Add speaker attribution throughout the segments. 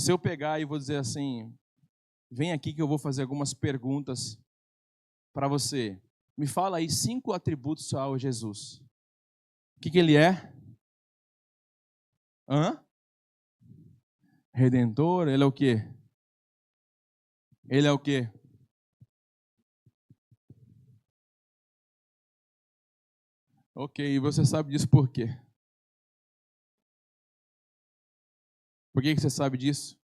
Speaker 1: Se eu pegar e vou dizer assim, vem aqui que eu vou fazer algumas perguntas para você. Me fala aí 5 atributos ao Jesus. O que ele é? Redentor, ele é o quê? Ele é o quê? Ok, e você sabe disso por quê? Por que você sabe disso?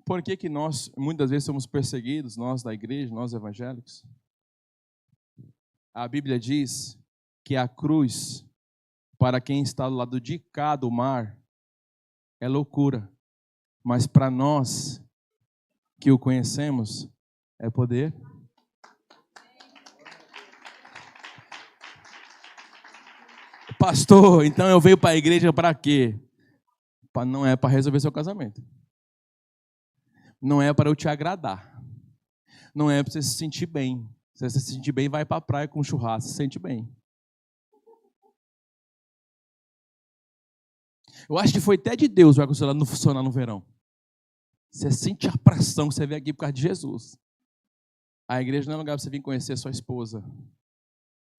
Speaker 1: Por que nós, muitas vezes, somos perseguidos, nós da igreja, nós evangélicos? A Bíblia diz que a cruz, para quem está do lado de cá do mar, é loucura. Mas para nós que o conhecemos, é poder. Pastor, então eu venho para a igreja para quê? Não é para resolver seu casamento. Não é para eu te agradar. Não é para você se sentir bem. Se você se sentir bem, vai para a praia com churrasco, se sente bem. Eu acho que foi até de Deus o ar-condicionado não funcionar no verão. Você sente a pressão que você vem aqui por causa de Jesus. A igreja não é lugar para você vir conhecer sua esposa,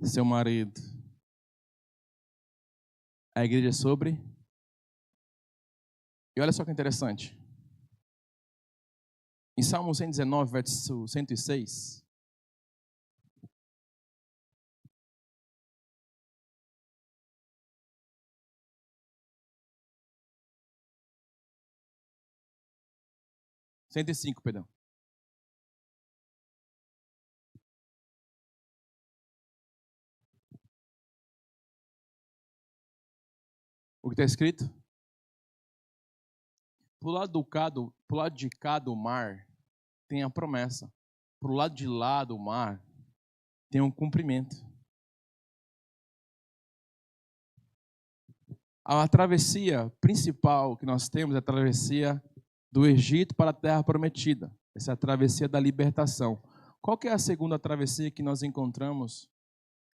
Speaker 1: seu marido. A igreja é sobre... E olha só que interessante. Em Salmo 119, verso 106... perdão. O que está escrito? Pro lado de cá do mar tem a promessa. Pro lado de lá do mar tem um cumprimento. A travessia principal que nós temos é a travessia do Egito para a Terra Prometida. Essa é a travessia da libertação. Qual que é a segunda travessia que nós encontramos?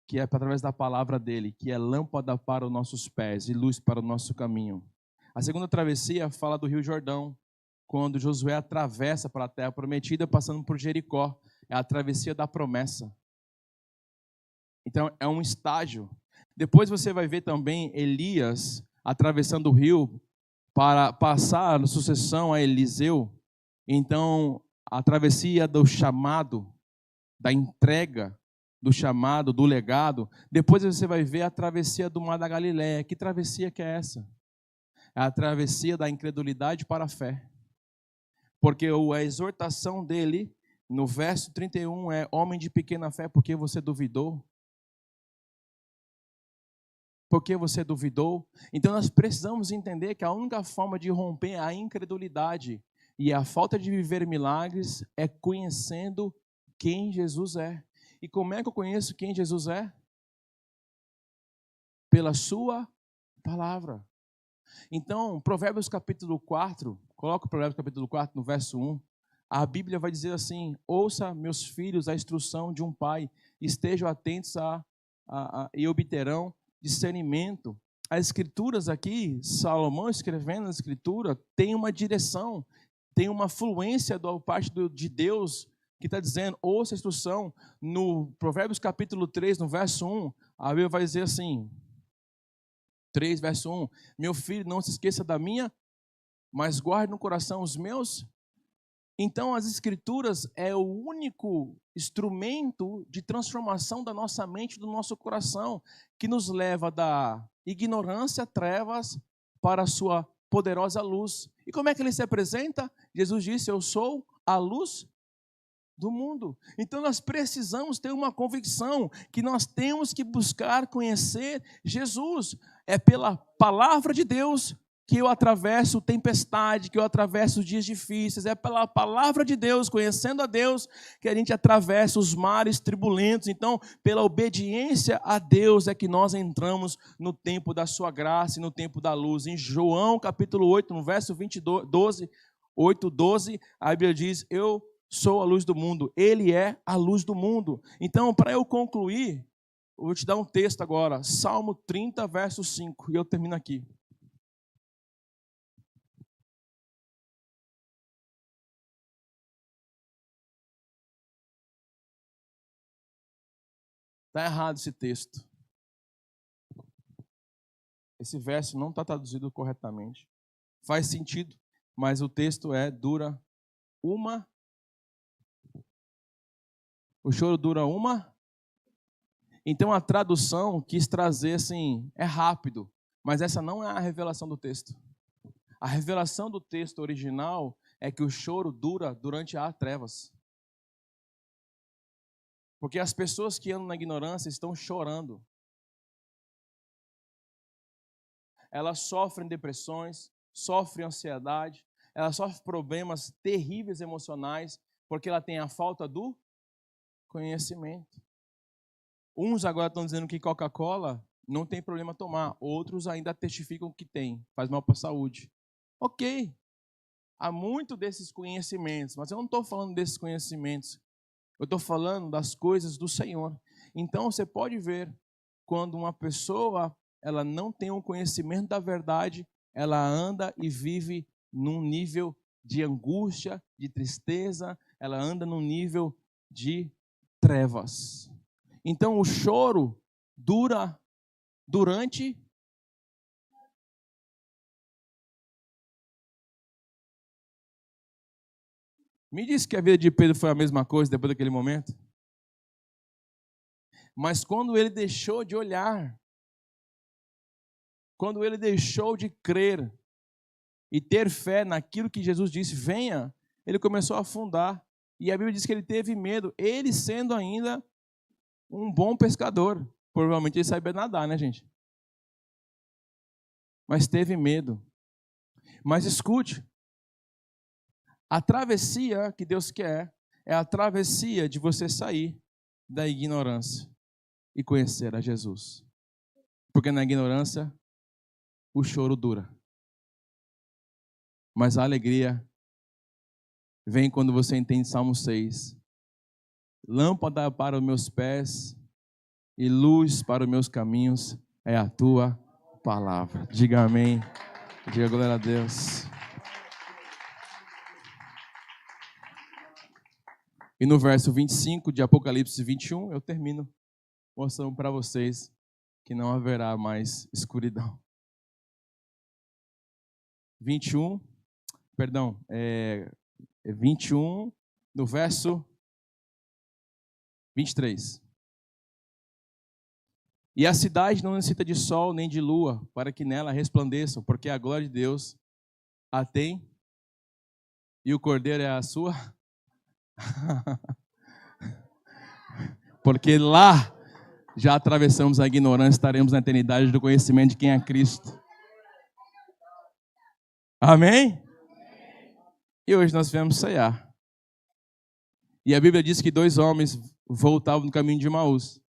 Speaker 1: Que é através da palavra dele, que é lâmpada para os nossos pés e luz para o nosso caminho. A segunda travessia fala do Rio Jordão, quando Josué atravessa para a Terra Prometida, passando por Jericó. É a travessia da promessa. Então, é um estágio. Depois você vai ver também Elias atravessando o rio para passar na sucessão a Eliseu. Então, a travessia do chamado, da entrega, do chamado, do legado. Depois você vai ver a travessia do Mar da Galileia. Que travessia que é essa? É a travessia da incredulidade para a fé. Porque a exortação dele, no verso 31, é: homem de pequena fé, por que você duvidou? Por que você duvidou? Então nós precisamos entender que a única forma de romper a incredulidade e a falta de viver milagres é conhecendo quem Jesus é. E como é que eu conheço quem Jesus é? Pela sua palavra. Então, Provérbios capítulo 4, coloca o Provérbios capítulo 4 no verso 1. A Bíblia vai dizer assim: ouça, meus filhos, a instrução de um pai, estejam atentos e obterão discernimento. As escrituras aqui, Salomão escrevendo a escritura, tem uma direção, tem uma fluência da parte de Deus, que está dizendo, ouça a instrução. No Provérbios capítulo 3, no verso 1, a Bíblia vai dizer assim, 3, verso 1, meu filho, não se esqueça da minha, mas guarde no coração os meus. Então, as escrituras é o único instrumento de transformação da nossa mente, do nosso coração, que nos leva da ignorância, trevas, para a sua poderosa luz. E como é que ele se apresenta? Jesus disse, eu sou a luz do mundo. Então, nós precisamos ter uma convicção que nós temos que buscar conhecer Jesus. É pela palavra de Deus que eu atravesso tempestade, que eu atravesso dias difíceis. É pela palavra de Deus, conhecendo a Deus, que a gente atravessa os mares turbulentos. Então, pela obediência a Deus é que nós entramos no tempo da sua graça e no tempo da luz. Em João capítulo 8, no verso 8:12, a Bíblia diz, eu sou a luz do mundo, ele é a luz do mundo. Então, para eu concluir, eu vou te dar um texto agora, Salmo 30, verso 5, e eu termino aqui. Está errado esse texto. Esse verso não está traduzido corretamente. Faz sentido, mas o texto dura uma. O choro dura uma. Então a tradução quis trazer assim, é rápido, mas essa não é a revelação do texto. A revelação do texto original é que o choro dura durante as trevas. Porque as pessoas que andam na ignorância estão chorando. Elas sofrem depressões, sofrem ansiedade, elas sofrem problemas terríveis emocionais, porque ela tem a falta do conhecimento. Uns agora estão dizendo que Coca-Cola não tem problema tomar, outros ainda testificam que tem, faz mal para a saúde. Ok, há muito desses conhecimentos, mas eu não estou falando desses conhecimentos, eu estou falando das coisas do Senhor. Então você pode ver, quando uma pessoa ela não tem um conhecimento da verdade, ela anda e vive num nível de angústia, de tristeza, ela anda num nível de trevas. Então o choro dura durante. Me disse que a vida de Pedro foi a mesma coisa depois daquele momento. Mas quando ele deixou de olhar, quando ele deixou de crer e ter fé naquilo que Jesus disse, venha, ele começou a afundar. E a Bíblia diz que ele teve medo, ele sendo ainda um bom pescador. Provavelmente ele sabia nadar, né, gente? Mas teve medo. Mas escute, a travessia que Deus quer é a travessia de você sair da ignorância e conhecer a Jesus. Porque na ignorância o choro dura. Mas a alegria vem quando você entende Salmo 6. Lâmpada para os meus pés e luz para os meus caminhos é a tua palavra. Diga amém. Diga glória a Deus. E no verso 25 de Apocalipse 21, eu termino mostrando para vocês que não haverá mais escuridão. 21, 21, no verso 23. E a cidade não necessita de sol nem de lua para que nela resplandeçam, porque a glória de Deus a tem e o cordeiro é a sua. Porque lá já atravessamos a ignorância, estaremos na eternidade do conhecimento de quem é Cristo. Amém? E hoje nós viemos ceiar. E a Bíblia diz que 2 homens voltavam no caminho de Emaús.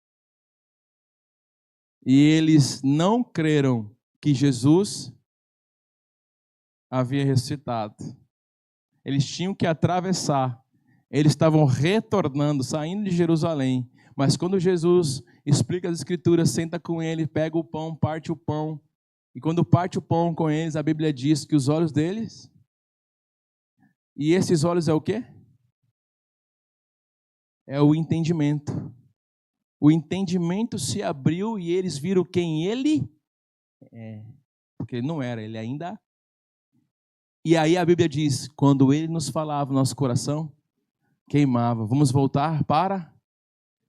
Speaker 1: E eles não creram que Jesus havia ressuscitado. Eles tinham que atravessar. Eles estavam retornando, saindo de Jerusalém. Mas quando Jesus explica as Escrituras, senta com ele, pega o pão, parte o pão. E quando parte o pão com eles, a Bíblia diz que os olhos deles... E esses olhos é o quê? É o entendimento. O entendimento se abriu e eles viram quem ele é. Porque ele não era, ele ainda... E aí a Bíblia diz, quando ele nos falava, nosso coração queimava. Vamos voltar para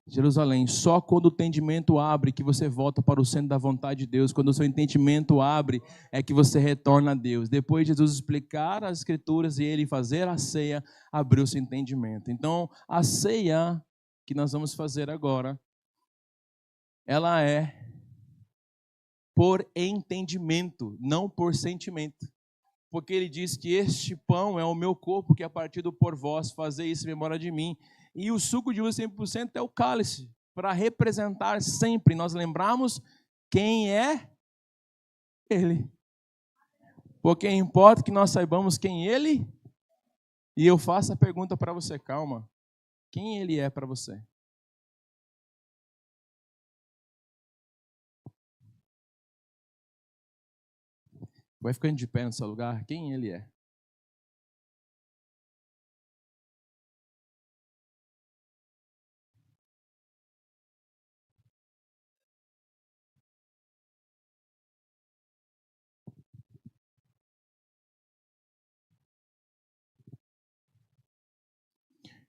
Speaker 1: Jerusalém. Só quando o entendimento abre que você volta para o centro da vontade de Deus. Quando o seu entendimento abre é que você retorna a Deus. Depois de Jesus explicar as Escrituras e ele fazer a ceia, abriu seu entendimento. Então, a ceia que nós vamos fazer agora, ela é por entendimento, não por sentimento. Porque ele diz que este pão é o meu corpo que é partido por vós, fazer isso em memória de mim. E o suco de uva 100% é o cálice, para representar sempre, nós lembramos quem é ele. Porque importa que nós saibamos quem ele, e eu faço a pergunta para você, calma, quem ele é para você? Vai ficando de pé no seu lugar, quem ele é?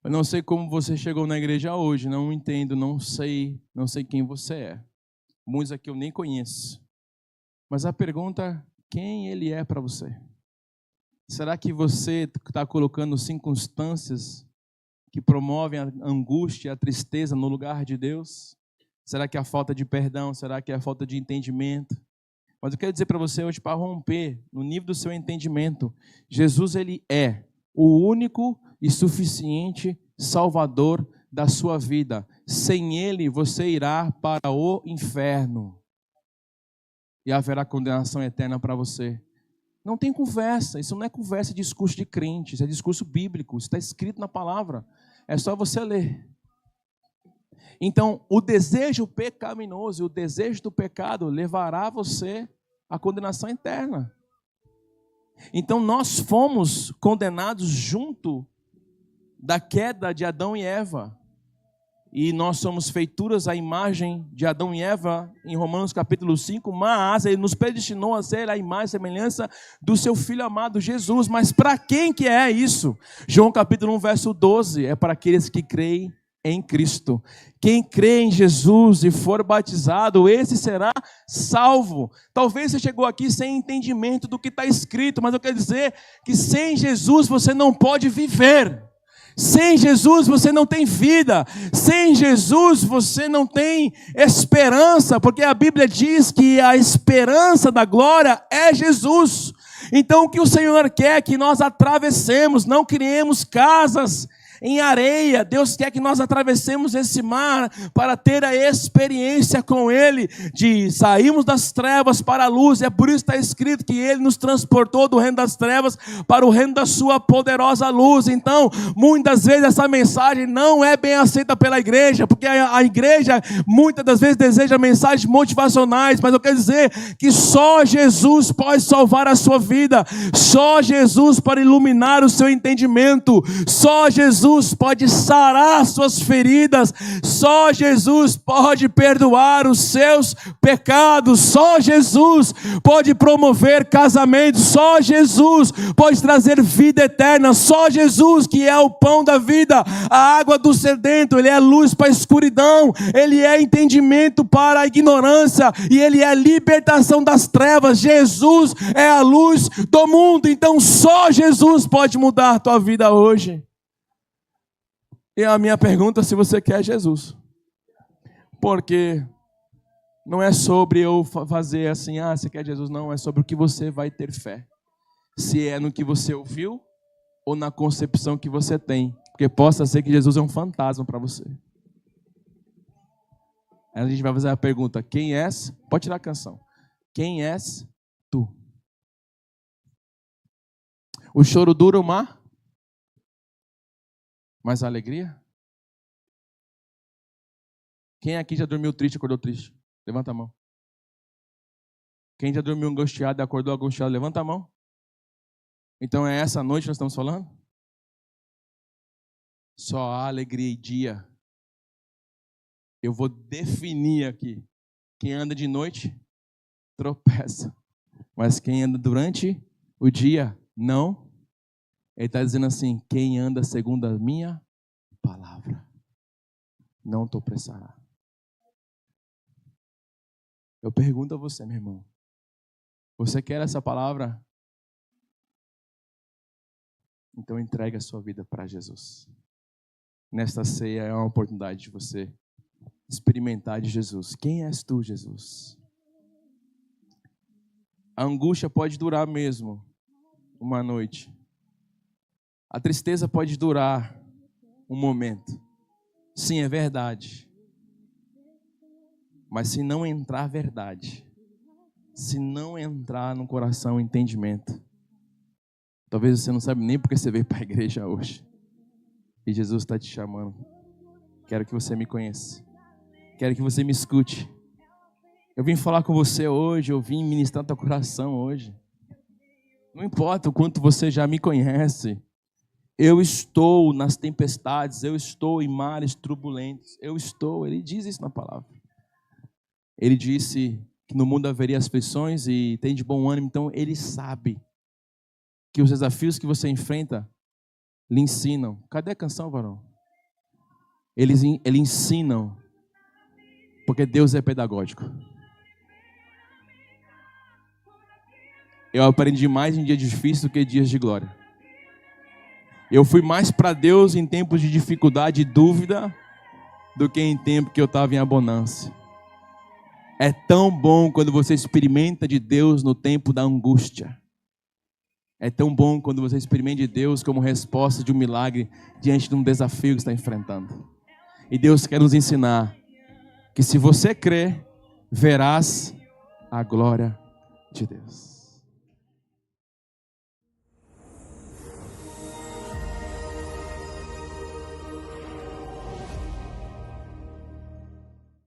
Speaker 1: Eu não sei como você chegou na igreja hoje, não entendo, não sei quem você é. Muitos aqui eu nem conheço. Mas a pergunta é, quem ele é para você? Será que você está colocando circunstâncias que promovem a angústia e a tristeza no lugar de Deus? Será que é a falta de perdão? Será que é a falta de entendimento? Mas eu quero dizer para você hoje, para romper no nível do seu entendimento, Jesus, ele é o único e suficiente Salvador da sua vida. Sem ele, você irá para o inferno e haverá condenação eterna para você. Não tem conversa, isso não é conversa, é discurso de crente, isso é discurso bíblico, isso está escrito na palavra, é só você ler. Então, o desejo pecaminoso, o desejo do pecado levará você à condenação eterna. Então, nós fomos condenados junto da queda de Adão e Eva. E nós somos feituras à imagem de Adão e Eva, em Romanos capítulo 5, mas ele nos predestinou a ser a imagem e semelhança do seu Filho amado Jesus. Mas para quem que é isso? João capítulo 1, verso 12, é para aqueles que creem em Cristo. Quem crê em Jesus e for batizado, esse será salvo. Talvez você chegou aqui sem entendimento do que está escrito, mas eu quero dizer que sem Jesus você não pode viver. Sem Jesus você não tem vida, sem Jesus você não tem esperança, porque a Bíblia diz que a esperança da glória é Jesus. Então o que o Senhor quer é que nós atravessemos, não criemos casas em areia. Deus quer que nós atravessemos esse mar para ter a experiência com Ele, de sairmos das trevas para a luz. É por isso que está escrito que Ele nos transportou do reino das trevas para o reino da sua poderosa luz. Então, muitas vezes essa mensagem não é bem aceita pela igreja, porque a igreja muitas das vezes deseja mensagens motivacionais, mas eu quero dizer que só Jesus pode salvar a sua vida, só Jesus pode iluminar o seu entendimento, só Jesus pode sarar suas feridas, só Jesus pode perdoar os seus pecados, só Jesus pode promover casamento, só Jesus pode trazer vida eterna, só Jesus que é o pão da vida, a água do sedento. Ele é luz para a escuridão, Ele é entendimento para a ignorância e Ele é libertação das trevas. Jesus é a luz do mundo. Então só Jesus pode mudar a tua vida hoje. E a minha pergunta é se você quer Jesus. Porque não é sobre eu fazer assim, você quer Jesus? Não, é sobre o que você vai ter fé. Se é no que você ouviu ou na concepção que você tem. Porque possa ser que Jesus é um fantasma para você. Aí a gente vai fazer a pergunta, quem és? Pode tirar a canção. Quem és tu? O choro dura uma... Mas a alegria? Quem aqui já dormiu triste e acordou triste? Levanta a mão. Quem já dormiu angustiado e acordou angustiado? Levanta a mão. Então é essa noite que nós estamos falando? Só há alegria e dia. Eu vou definir aqui. Quem anda de noite, tropeça. Mas quem anda durante o dia, não. Ele está dizendo assim, quem anda segundo a minha palavra, não tropeçará. Eu pergunto a você, meu irmão, você quer essa palavra? Então entregue a sua vida para Jesus. Nesta ceia é uma oportunidade de você experimentar de Jesus. Quem és tu, Jesus? A angústia pode durar mesmo uma noite. A tristeza pode durar um momento. Sim, é verdade. Mas se não entrar verdade, se não entrar no coração o entendimento, talvez você não sabe nem porque você veio para a igreja hoje. E Jesus está te chamando. Quero que você me conheça. Quero que você me escute. Eu vim falar com você hoje, eu vim ministrar teu coração hoje. Não importa o quanto você já me conhece. Eu estou nas tempestades, eu estou em mares turbulentos, ele diz isso na palavra. Ele disse que no mundo haveria aflições e tem de bom ânimo, então ele sabe que os desafios que você enfrenta lhe ensinam. Cadê a canção, varão? eles ensinam, porque Deus é pedagógico. Eu aprendi mais em dias difíceis do que em dias de glória. Eu fui mais para Deus em tempos de dificuldade e dúvida do que em tempo que eu estava em abundância. É tão bom quando você experimenta de Deus no tempo da angústia. É tão bom quando você experimenta de Deus como resposta de um milagre diante de um desafio que está enfrentando. E Deus quer nos ensinar que se você crer, verás a glória de Deus.